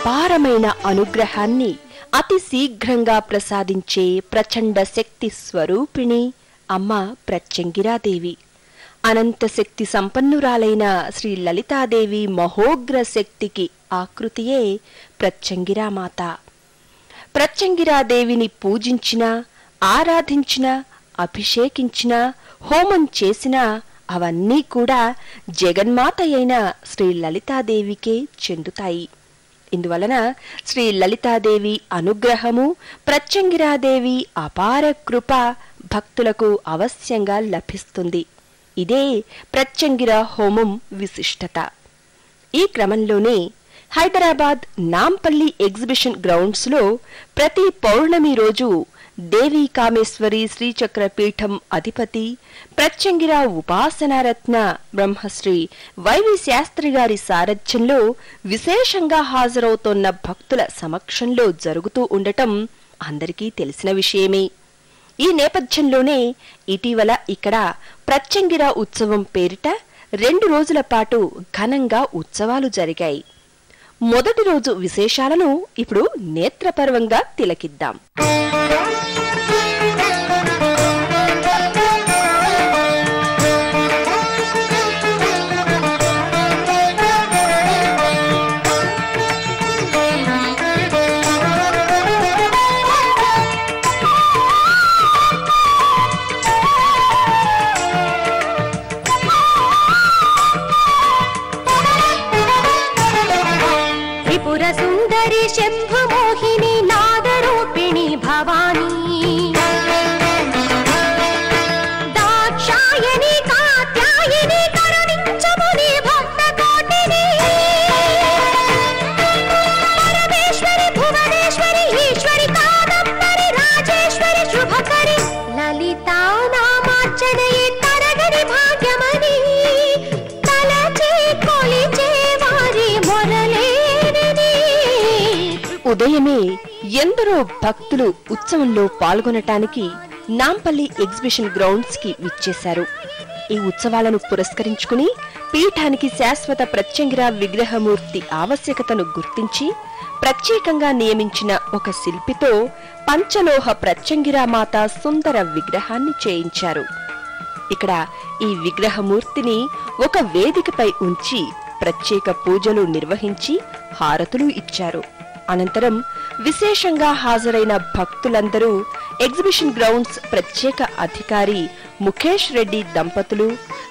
అపారమైన అనుగ్రహాన్ని అతి శీఘ్రంగా ప్రసాదించే ప్రచండ శక్తి స్వరూపిణి అమ్మ ప్రత్యంగిరాదేవి. అనంత శక్తి సంపన్నురాలైన శ్రీ లలితాదేవి మహోగ్ర శక్తికి ఆకృతియే ప్రత్యంగిరామాత. ప్రత్యంగిరాదేవిని పూజించిన, ఆరాధించిన, అభిషేకించిన, హోమం చేసిన అవన్నీ కూడా జగన్మాత అయిన శ్రీ లలితాదేవికే చెందుతాయి. ఇందువలన శ్రీ లలితాదేవి అనుగ్రహము, ప్రత్యంగిరాదేవి అపార కృప భక్తులకు అవశ్యంగా లభిస్తుంది. ఇదే ప్రత్యంగిర హోమం విశిష్టత. ఈ క్రమంలోనే హైదరాబాద్ నాంపల్లి ఎగ్జిబిషన్ గ్రౌండ్స్లో ప్రతి పౌర్ణమి రోజు దేవీ కామేశ్వరి శ్రీచక్రపీఠం అధిపతి ప్రత్యంగిర ఉపాసనారత్న బ్రహ్మశ్రీ వైవి శాస్త్రి గారి సారథ్యంలో విశేషంగా హాజరవుతోన్న భక్తుల సమక్షంలో జరుగుతూ ఉండటం అందరికీ తెలిసిన విషయమే. ఈ నేపథ్యంలోనే ఇటీవల ఇక్కడ ప్రత్యంగిర ఉత్సవం పేరిట 2 రోజుల పాటు ఘనంగా ఉత్సవాలు జరిగాయి. మొదటి రోజు విశేషాలను ఇప్పుడు నేత్రపర్వంగా తిలకిద్దాం. సుందరి శంభు మోహిని నాదరూపిణి భవానీ దాక్షాయని కాత్యాయని కరుణించముని భక్త కోటిని పరమేశ్వరి భువనేశ్వరి ఈశ్వరి కాదంబరి రాజేశ్వరి శుభకరి లలితా నామార్చనయే తరగని భాగ్యమని తలచే కొలిచే వారి మొరలే. ఉదయమే ఎందరో భక్తులు ఉత్సవంలో పాల్గొనటానికి నాంపల్లి ఎగ్జిబిషన్ గ్రౌండ్స్ కి విచ్చేశారు. ఈ ఉత్సవాలను పురస్కరించుకుని పీఠానికి శాశ్వత ప్రత్యంగిర విగ్రహమూర్తి ఆవశ్యకతను గుర్తించి ప్రత్యేకంగా నియమించిన ఒక శిల్పితో పంచలోహ ప్రత్యంగిరామాత సుందర విగ్రహాన్ని చేయించారు. ఇక్కడ ఈ విగ్రహమూర్తిని ఒక వేదికపై ఉంచి ప్రత్యేక పూజలు నిర్వహించి హారతులు ఇచ్చారు. అనంతరం విశేషంగా హాజరైన భక్తులందరూ ఎగ్జిబిషన్ గ్రౌండ్స్ ప్రత్యేక అధికారి ముఖేష్ రెడ్డి దంపతులు,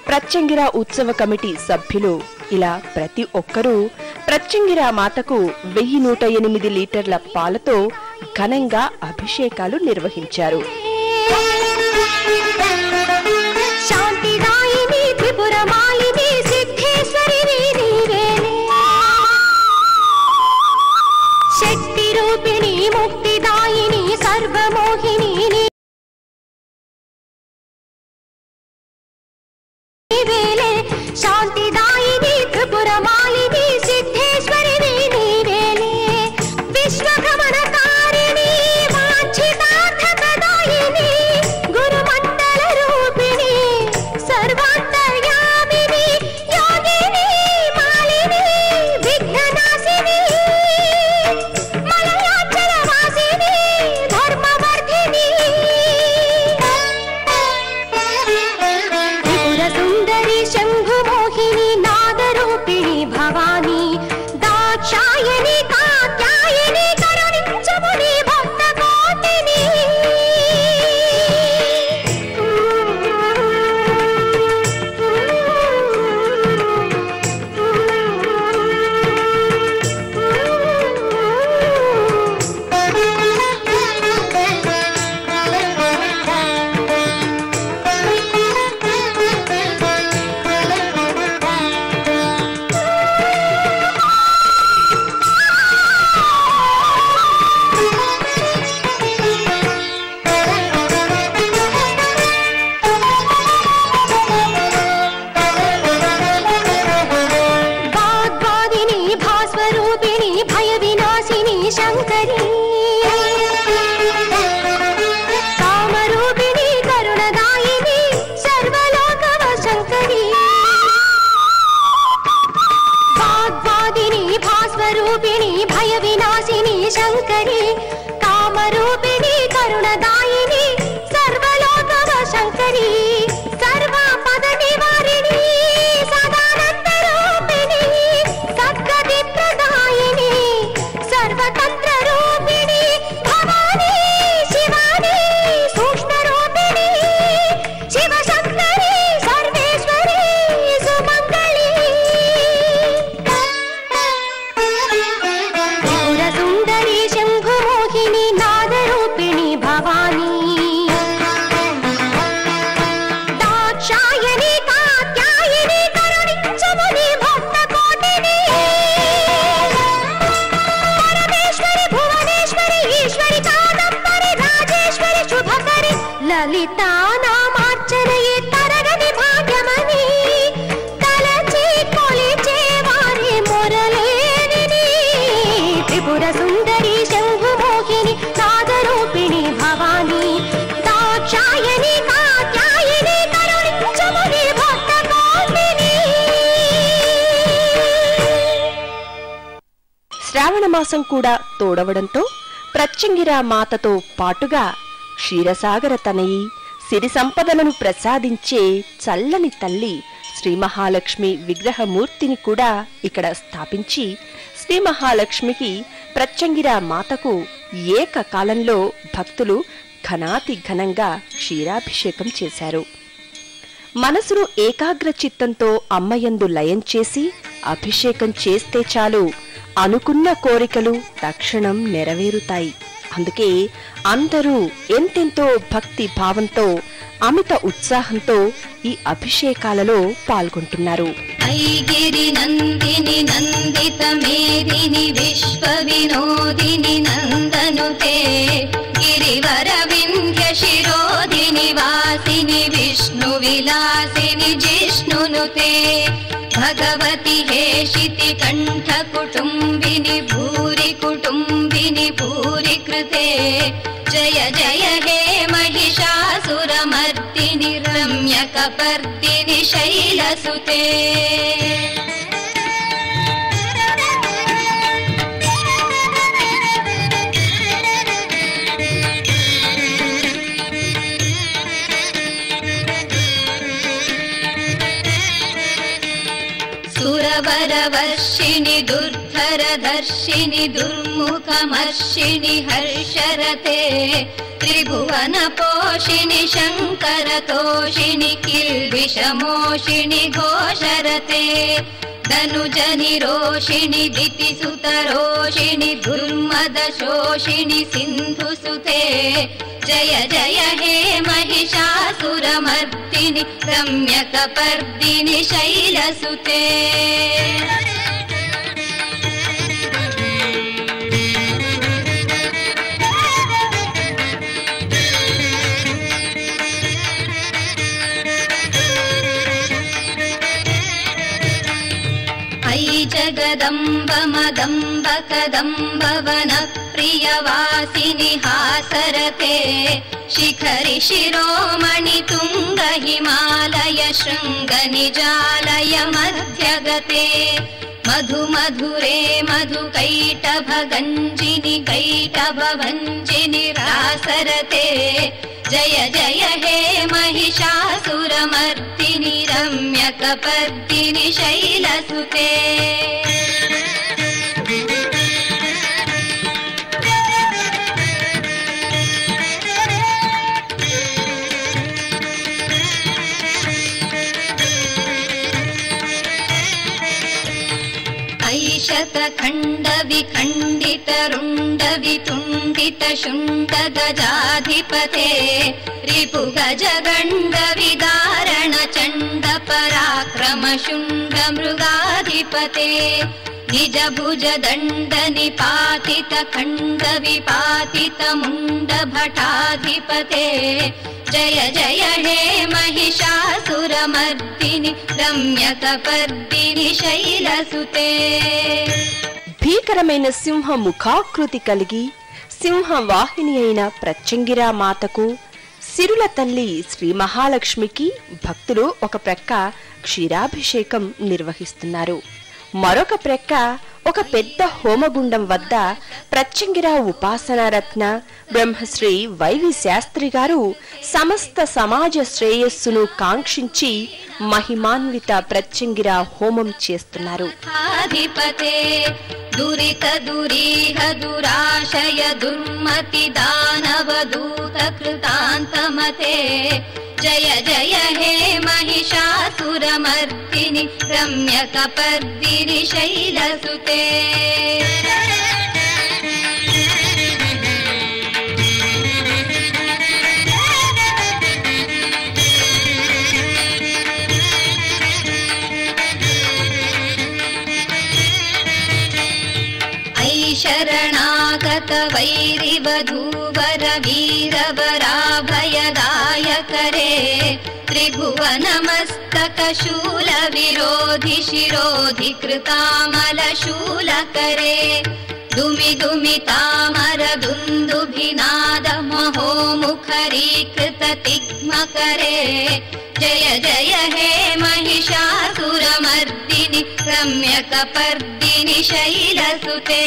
ప్రత్యంగిర ఉత్సవ కమిటీ సభ్యులు ఇలా ప్రతి ఒక్కరూ ప్రత్యంగిర మాతకు 1108 లీటర్ల పాలతో ఘనంగా అభిషేకాలు నిర్వహించారు. శక్తిరూపిణి ముక్తిదాయిని సర్వమోహిని నీవేలే శాంతిదాయిని త్రిపురమాలిని సిద్ధేశ్వరి నీవేలే విశ్వగమనకారిణి వాంఛితార్థప్రదాయిని లలితానామార్చనయే తరగని భాగ్యమని తలచి కొలిచే వారి మొరలేని త్రిపుర సుందరి శంభుమోహిని నాదరూపిణి భవాని దాక్షాయని కాత్యాయని కరుణించముని భక్త కోటిని. శ్రావణ మాసం కూడా తోడవడంతో ప్రత్యంగిరా మాతతో పాటుగా క్షీరసాగర తనయి సిరి సంపదలను ప్రసాదించే చల్లని తల్లి శ్రీ మహాలక్ష్మి విగ్రహమూర్తిని కూడా ఇక్కడ స్థాపించి శ్రీ మహాలక్ష్మికి ప్రత్యంగిరా మాతకు ఏకకాలంలో భక్తులు ఘనాతి ఘనంగా క్షీరాభిషేకం చేశారు. మనసును ఏకాగ్ర చిత్తంతో అమ్మయందు లయం చేసి అభిషేకం చేస్తే చాలు అనుకున్న కోరికలు తక్షణం నెరవేరుతాయి. అందుకే అందరూ ఎంతెంతో భక్తి భావంతో అమిత ఉత్సాహంతో ఈ అభిషేకాలలో పాల్గొంటున్నారు. ఐగిరి నందిని నందిత మేదిని విశ్వ వినోదిని నందనుతే గిరివర వింధ్య శిరోధిని వాసిని విష్ణు విలాసిని జిష్ణునుతే భగవతి హేషితి కంఠ కుటుంబిని భూరి కుటుంబిని భూరి కృతే జయ జయ హే महिषासुरमर्दिनि रम्यकपर्दिनि शैलसुते. सुरवरवर्षिणि दुर्धरदर्शिनि दुर्मुखमर्षिणि हर्षरते त्रिभुवन पोषिणि शङ्करतोषिणि किल्बिषमोषिणि घोषरते धनुजनि रोषिणि दितिसुतरोषिणि दुर्मदशोषिणि सिन्धुसुते जय जय हे महिषासुरमर्दिनि रम्यकपर्दिनि शैलसुते. जगदम्ब मदम्ब कदम्ब वन प्रियवासिनि हासरते शिखरि शिरोमणि तुंग हिमालय शृंग निजालय मध्यगते मधु मधुरे मधु कैटभ गंजिनि कैटभ भंजिनि रासरते जय जय हे महिषासुरमर्दिनि रम्यकपर्दिनि शैलसुते. ऐशतखण्ड विखण्डित रुण्ड वितुण्डित शुण्ड गजाधिपते रिपु गजगण्ड विदारण चण्ड पराक्रम शुण्ड मृगाधिपते निज भुज दण्ड निपातित खण्ड विपातित मुण्ड भटाधिपते जय जय हे महिषासुरमर्दिनि रम्यकपर्दिनि शैलसुते. భీకరమైన సింహ ముఖాకృతి కలిగి సింహ వాహిని అయిన ప్రత్యంగిరా మాతకు సిరుల తల్లి శ్రీ మహాలక్ష్మికి భక్తులు ఒక ప్రక్క క్షీరాభిషేకం నిర్వహిస్తున్నారు. మరొక ప్రక్క ఒక పెద్ద హోమగుండం వద్ద ప్రత్యంగిరా ఉపాసనారత్న బ్రహ్మశ్రీ వైవి శాస్త్రి గారు సమస్త సమాజ శ్రేయస్సును కాంక్షించి మహిమాన్విత ప్రత్యంగిరా హోమం చేస్తున్నారు. दुरित दुरीह दुराशय दुर्मति दानव दूत कृतान्तमते जय जय हे महिषासुरमर्दिनि रम्यकपर्दिनि शैलसुते. शरणागत वैरिवधू रघुवर वीरवराभयदायकरे त्रिभुवनमस्तक शूल विरोधि शिरोधि कृतामल शूलकरे दुमि दुमि तामर दुन्दुभिनाद महोमुखरीकृत तिग्मकरे जय जय हे महिषासुरमर्दिनि रम्यकपर्दिनि शैलसुते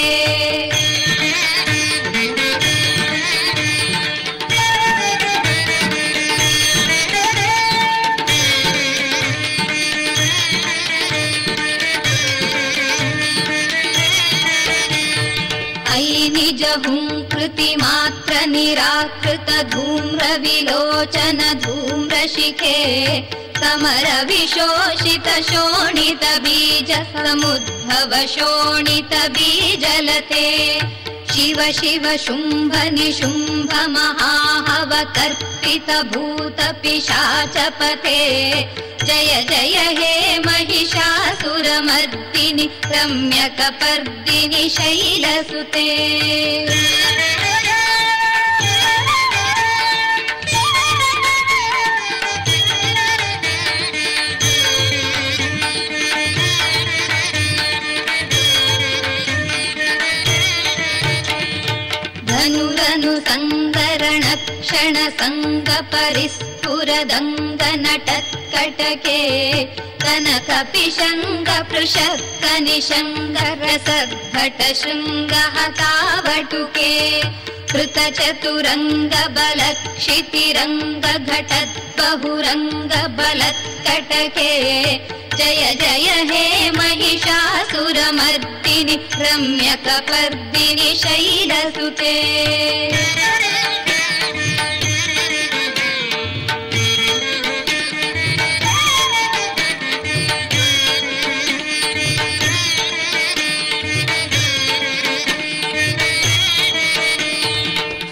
निज हुंकृति मात्र निराकृत धूम्र विलोचन धूम्र शिखे समर विशोषित शोणित बीज समुद्भव शोणित बीजलते शिव शिव शुंभ निशुंभ महाहव कर्पित भूत पिशाचपते जय जय हे महिषासुरमर्दिनि रम्यकपर्दिनि शैलसुते धनुरनु संगरण क्षण संग परिस्फुरदंग नटत्कटके कनक पिशंग पृषत्क निशंग रसद्भट शृंग हतावटुके कृत चतुरंग बलक्षितिरंग घटत् बहुरंग बलत्कटके जय जय हे महिषासुरमर्दिनि रम्यकपर्दिनि शैलसुते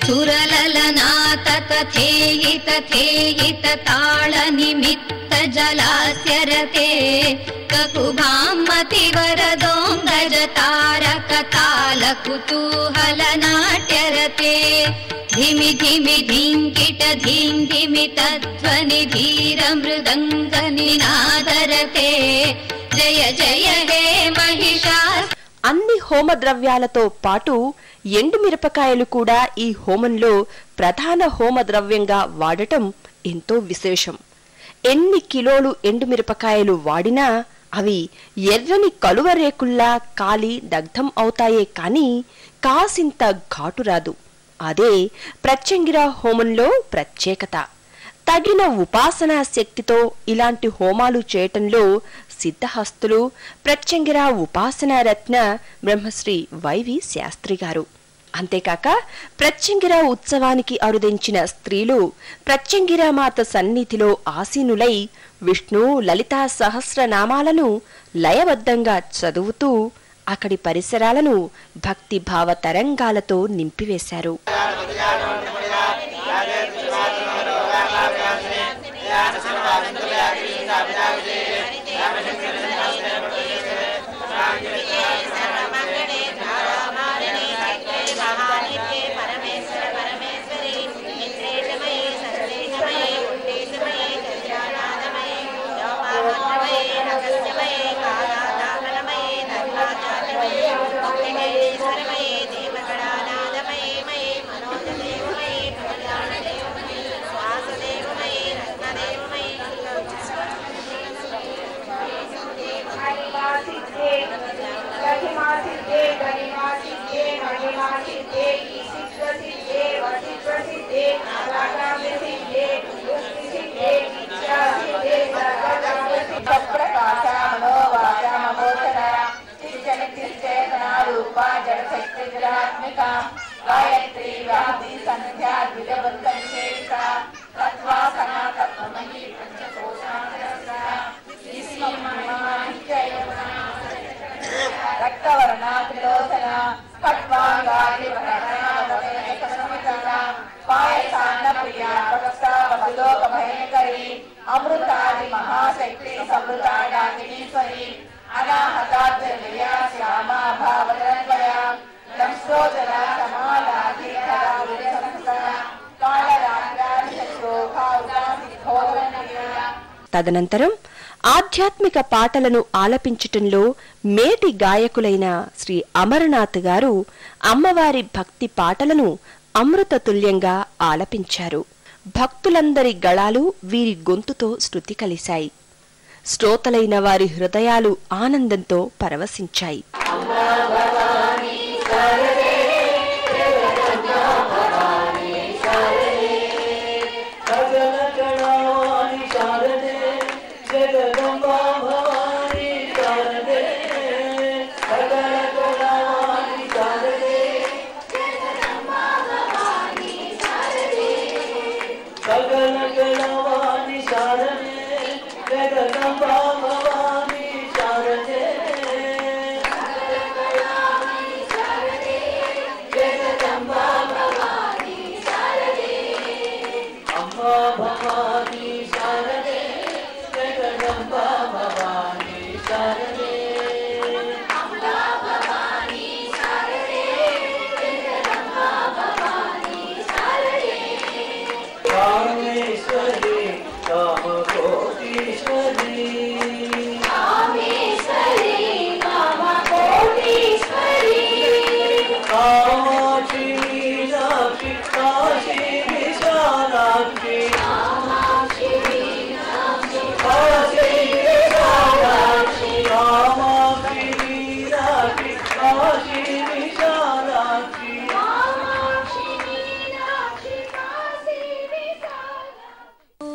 सुरललनाथ तथेहित थेहित ताल निमित्त जलास्य रते ककुभामति वरदोंगज तारक ताल कुतूहल नाट्यरते धिमि धिमि धिंकिट धिं धिमि तध्वनि धीर मृदंग निनादरते जय जय हे महिषास అన్ని హోమ ద్రవ్యాలతో పాటు ఎండుమిరపకాయలు కూడా ఈ హోమంలో ప్రధాన హోమ ద్రవ్యంగా వాడటం ఎంతో విశేషం. ఎన్ని కిలోలు ఎండుమిరపకాయలు వాడినా అవి ఎర్రని కలువరేకుల్లా కాలి దగ్ధం అవుతాయే కాని కాసింత ఘాటు రాదు. అదే ప్రత్యంగిర హోమంలో ప్రత్యేకత. తగిన ఉపాసనా శక్తితో ఇలాంటి హోమాలు చేయటంలో సిద్ధహస్తులు ప్రత్యంగిర ఉపాసనా రత్న బ్రహ్మశ్రీ వైవి శాస్త్రి గారు. అంతేకాక ప్రత్యంగిర ఉత్సవానికి అరుదించిన స్త్రీలు ప్రత్యంగిరామాత సన్నిధిలో ఆసీనులై విష్ణు లలితా సహస్రనామాలను లయబద్ధంగా చదువుతూ అక్కడి పరిసరాలను భక్తిభావ తరంగాలతో నింపివేశారు. अमृतादि महाशक्ति समृताडाकिनीश्वरी अनाहताद्वया श्यामा भावरन्वया नमस्रोजना समालाधि తదనంతరం ఆధ్యాత్మిక పాటలను ఆలపించటంలో మేటి గాయకులైన శ్రీ అమరనాథ్ గారు అమ్మవారి భక్తి పాటలను అమృతతుల్యంగా ఆలపించారు. భక్తులందరి గళాలు వీరి గొంతుతో శృతి కలిశాయి. శ్రోతలైన వారి హృదయాలు ఆనందంతో పరవశించాయి.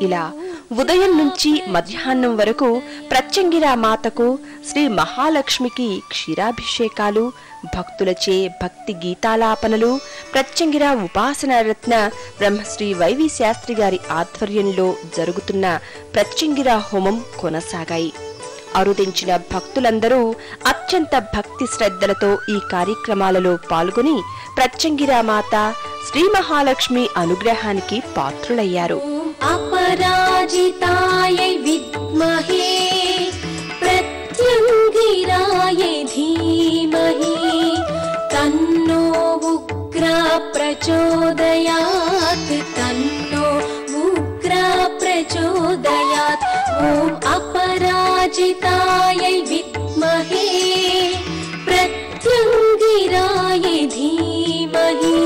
ఇలా ఉదయం నుంచి మధ్యాహ్నం వరకు ప్రత్యంగిరా మాతకు శ్రీ మహాలక్ష్మికి క్షీరాభిషేకాలు, భక్తులచే భక్తి గీతాలాపనలు, ప్రత్యంగిరా ఉపాసన రత్న బ్రహ్మశ్రీ వైవి శాస్త్రి గారి ఆధ్వర్యంలో జరుగుతున్న ప్రత్యంగిరా హోమం కొనసాగాయి. అరుదించిన భక్తులందరూ అత్యంత భక్తి శ్రద్ధలతో ఈ కార్యక్రమాలలో పాల్గొని ప్రత్యంగిరా మాత శ్రీ మహాలక్ష్మి అనుగ్రహానికి పాత్రులయ్యారు. अपराजितायै विद्महे प्रत्यङ्गिरायै धीमहि तन्नो उग्रा प्रचोदयात् तन्नो उग्रा प्रचोदयात् ॐ अपराजितायै विद्महे प्रत्यङ्गिरायै धीमहि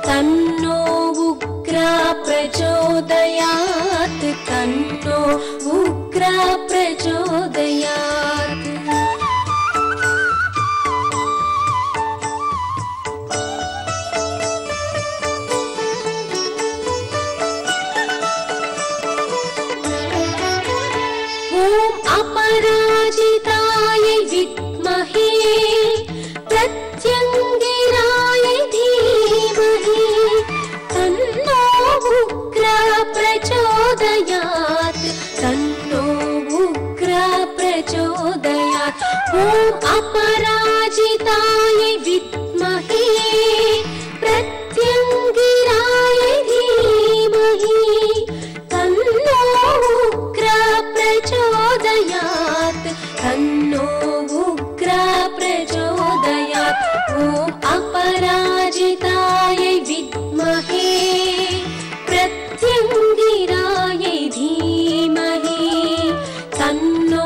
तन्नो उग्रा प्रचोदयात् तन्नो उग्रा प्रचोदयात् ॐ अपराजितायै विद्महे प्रत्यङ्गिरायै धीमहि तन्नो उग्रा प्रचोदयात् तन्नो उग्रा प्रचोदयात् ॐ अपराजितायै विद्महे प्रत्यङ्गिरायै धीमहि तन्नो उग्रा प्रचोदयात् तन्नो उग्रा प्रचोदयात् ॐ अपराजितायै विद्महे प्रत्यङ्गिरायै धीमहि तन्नो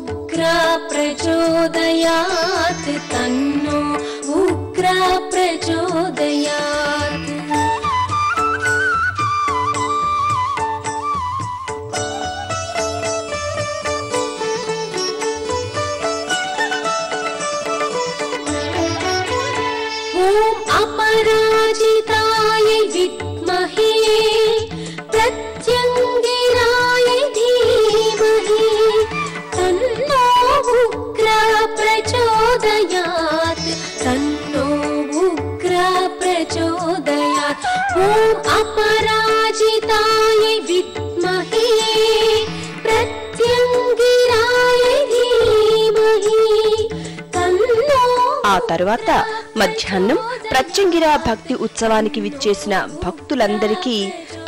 उग्रा प्रचोदयात् तन्नो उग्रा प्रचोदयात् ॐ अपराजितायै विद्महे प्रत्यङ्गिरायै धीमहि तन्नो उग्रा प्रचोदयात् तन्नो उग्रा प्रचोदयात् ॐ अपराजितायै विद्महे प्रत्यङ्गिरायै धीमहि तन्नो ఆ తరువాత మధ్యాహ్నం ప్రత్యంగిరా భక్తి ఉత్సవానికి విచ్చేసిన భక్తులందరికీ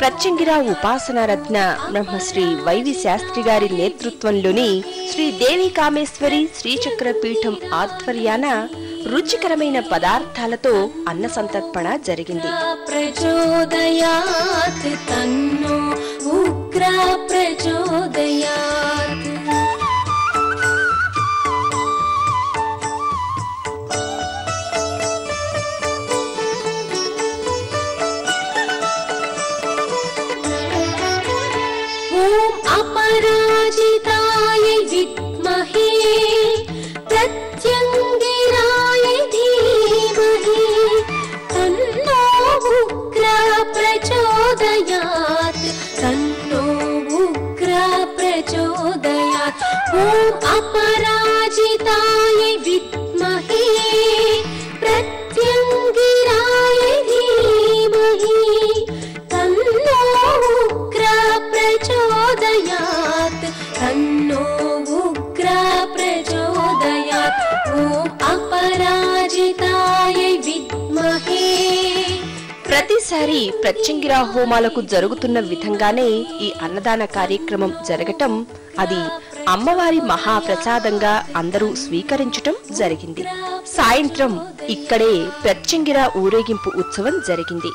ప్రత్యంగిరా ఉపాసన రత్న బ్రహ్మశ్రీ వైవి శాస్త్రి గారి నేతృత్వంలోని శ్రీ దేవి కామేశ్వరి శ్రీచక్ర పీఠం ఆధ్వర్యాన రుచికరమైన పదార్థాలతో అన్న సంతర్పణ జరిగింది. ప్రచోదయాత్ తన్నో ఉగ్ర ప్రచోదయాత్ ॐ अपराजितायै विद्महे प्रत्यङ्गिराय धीमहि तन्नो उग्रः प्रचोदयात् तन्नो उग्रः प्रचोदयात् ॐ अपराजितायै विद्महे प्रत्यङ्गिराय धीमहि तन्नो उग्रः प्रचोदयात् तन्नो उग्रः प्रचोदयात् ॐ अपराजितायै विद्महे. ప్రతిసారి ప్రత్యంగిరా హోమాలకు జరుగుతున్న విధంగానే ఈ అన్నదాన కార్యక్రమం జరగటం, అది అమ్మవారి మహాప్రసాదంగా అందరూ స్వీకరించటం జరిగింది. సాయంత్రం ఇక్కడే ప్రత్యంగిరా ఊరేగింపు ఉత్సవం జరిగింది.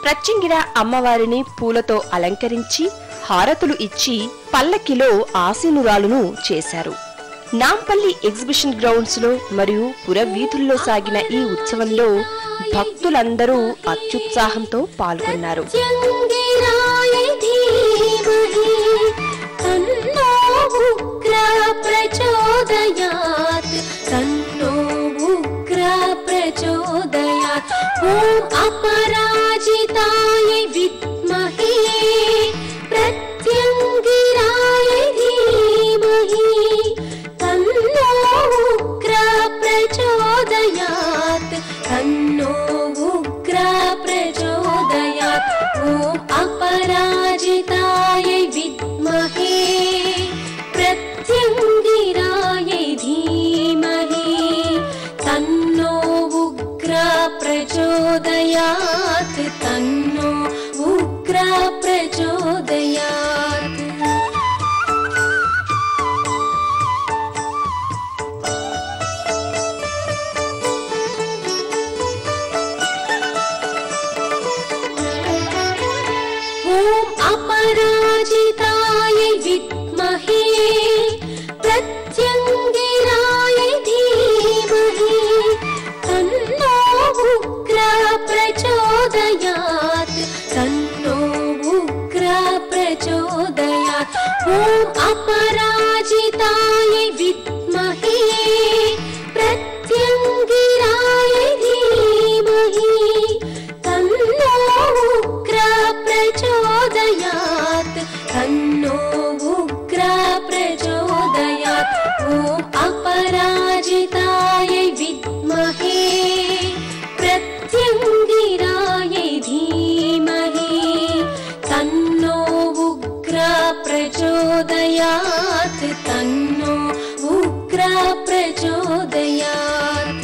ప్రత్యంగిరా అమ్మవారిని పూలతో అలంకరించి హారతులు ఇచ్చి పల్లకిలో ఆసీనురాలును చేశారు. నాంపల్లి ఎగ్జిబిషన్ గ్రౌండ్స్ లో మరియు పురవీధుల్లో సాగిన ఈ ఉత్సవంలో భక్తులందరూ అత్యుత్సాహంతో పాల్గొన్నారు. ప్రత్యంగిరాయ ధీమహి తన్నో ఉగ్రः ప్రచోదయాత్ తన్నో ఉగ్రः ప్రచోదయాత్ ॐ अपराजिताय विद्महे प्रत्यङ्गिराय धीमहि तन्नो उग्रः प्रचोदयात् तन्नो उग्रः प्रचोदयात् ॐ अपराजिताय विद्महे प्रत्यङ्गिराय धीमहि तन्नो उग्रः प्रचोदयात् तन्नो उग्रः प्रचोदयात्. ॐ अपराजिताय विद्महे प्रत्यङ्गिराय धीमहि तन्नो उग्रः प्रचोदयात् तन्नो उग्रः प्रचोदयात् ॐ अपराजिताय विद्महे प्रत्यङ्गिराय धीमहि तन्नो उग्रः प्रचोदयात् तन्नो उग्रः प्रचोदयात् ॐ अपराजिताय विद्महे प्रत्यङ्गिराय धीमहि तन्नो उग्रः प्रचोदयात् तन्नो उग्रः प्रचोदयात्.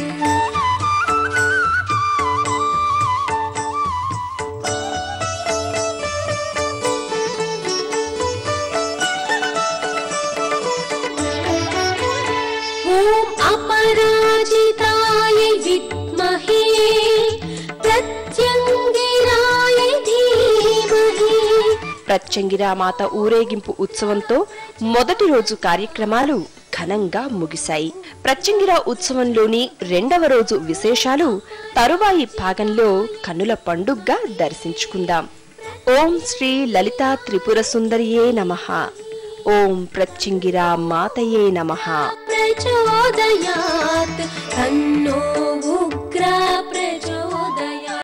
ॐ अपराजिताय विद्महे प्रत्यङ्गिराय धीमहि. ప్రత్యంగిరా మాత ఊరేగింపు ఉత్సవంతో మొదటి రోజు కార్యక్రమాలు ఘనంగా ముగిశాయి. ప్రత్యంగిరా ఉత్సవంలోని రెండవ రోజు విశేషాలు తరువాయి భాగంలో కన్నుల పండుగగా దర్శించుకుందాం. ఓం శ్రీ లలితా త్రిపుర సుందరియే నమః. ఓం ప్రత్యంగిరా మాతయే నమః. प्रचोदयात् तन्नो